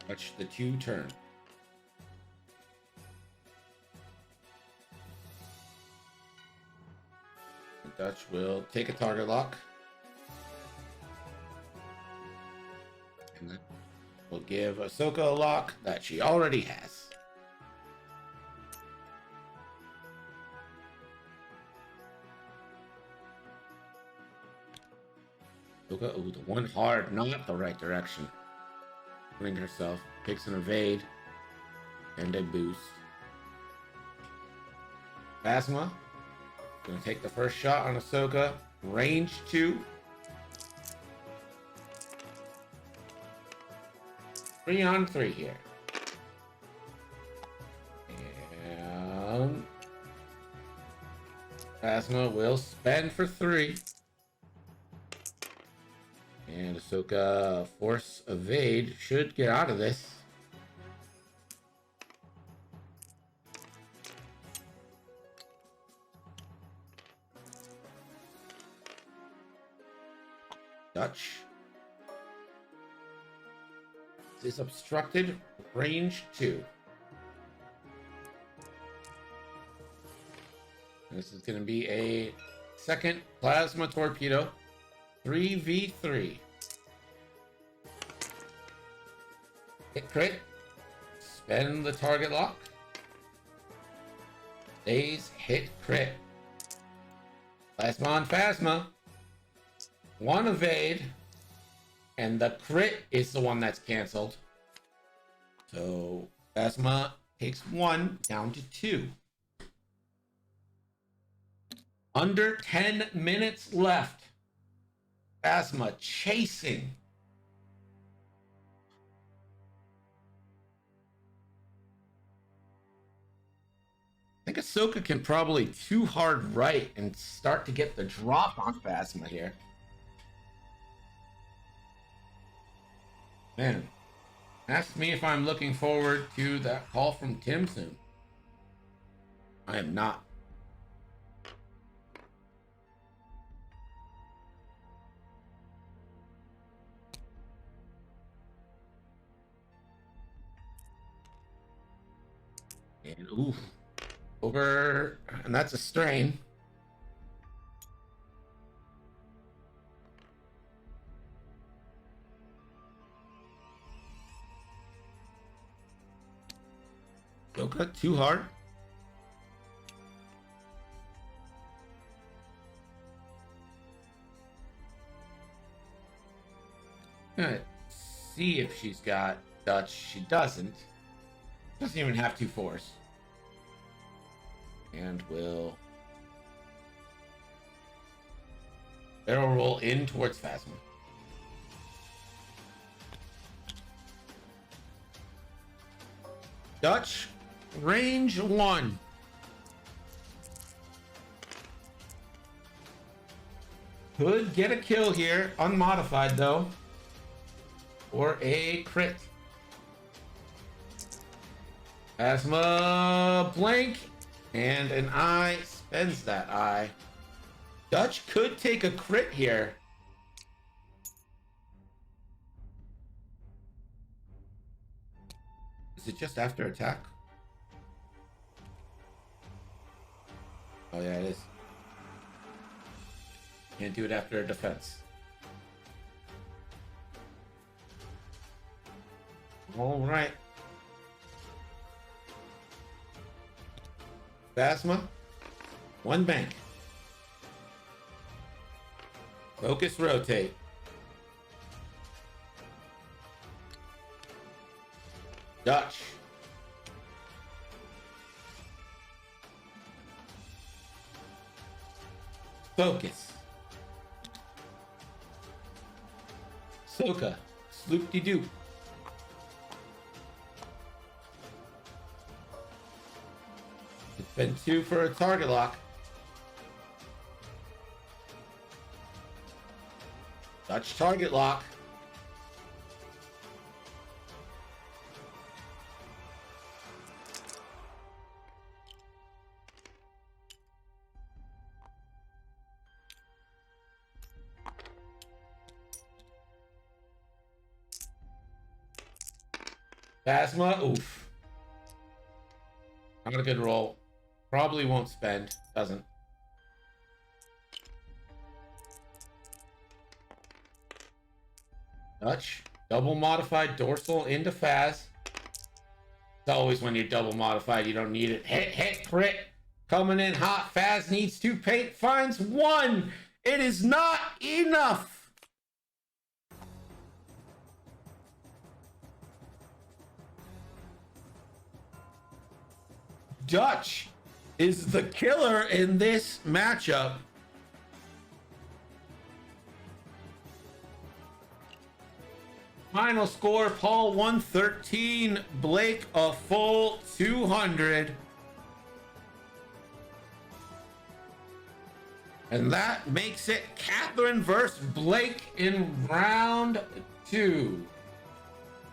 Touch the 2 turn. Dutch will take a target lock. And that will give Ahsoka a lock that she already has. Ahsoka, ooh, the 1 hard, not the right direction. Putting herself, takes an evade and a boost. Phasma gonna take the first shot on Ahsoka. Range 2. 3 on 3 here. And Phasma will spend for 3. And Ahsoka force evade should get out of this. Dutch. This is obstructed. Range 2. This is going to be a second plasma torpedo. 3v3. Hit crit. Spend the target lock. Stays hit crit. Plasma on Phasma. 1 evade. And the crit is the one that's canceled. So Phasma takes 1 down to 2. Under 10 minutes left. Phasma chasing. think Ahsoka can probably too hard right and start to get the drop on Phasma here. Man, ask me if I'm looking forward to that call from Tim soon. I am not. And ooh, over, and that's a strain. Ahsoka too hard. Gonna see if she's got Dutch. She doesn't. Doesn't even have 2 force. And will barrel roll in towards Phasma. Dutch, range 1. Could get a kill here, unmodified though. Or a crit. Phasma blank. And an eye spends that eye. Dutch could take a crit here. Is it just after attack? Oh yeah, it is. Can't do it after a defense. All right. Phasma, 1 bank. Focus, rotate. Dutch. Focus. Ahsoka, sloop-de-doop. It's been 2 for a target lock. Dutch target lock. Phasma, oof. Not a good roll. Probably won't spend. Doesn't. Dutch. Double modified dorsal into Phas. It's always when you're double modified, you don't need it. Hit, crit. Coming in hot. Phas needs 2 paint. Finds 1. It is not enough. Dutch is the killer in this matchup. Final score, Paul 113, Blake a full 200. And that makes it Catherine versus Blake in round 2.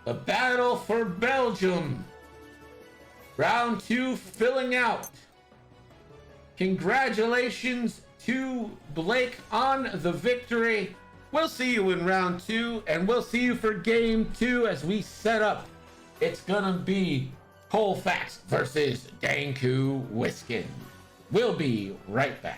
The battle for Belgium. Round 2 filling out. Congratulations to Blake on the victory. We'll see you in round 2, and we'll see you for game 2 as we set up. It's gonna be Colfax versus Danku Wiskin. We'll be right back.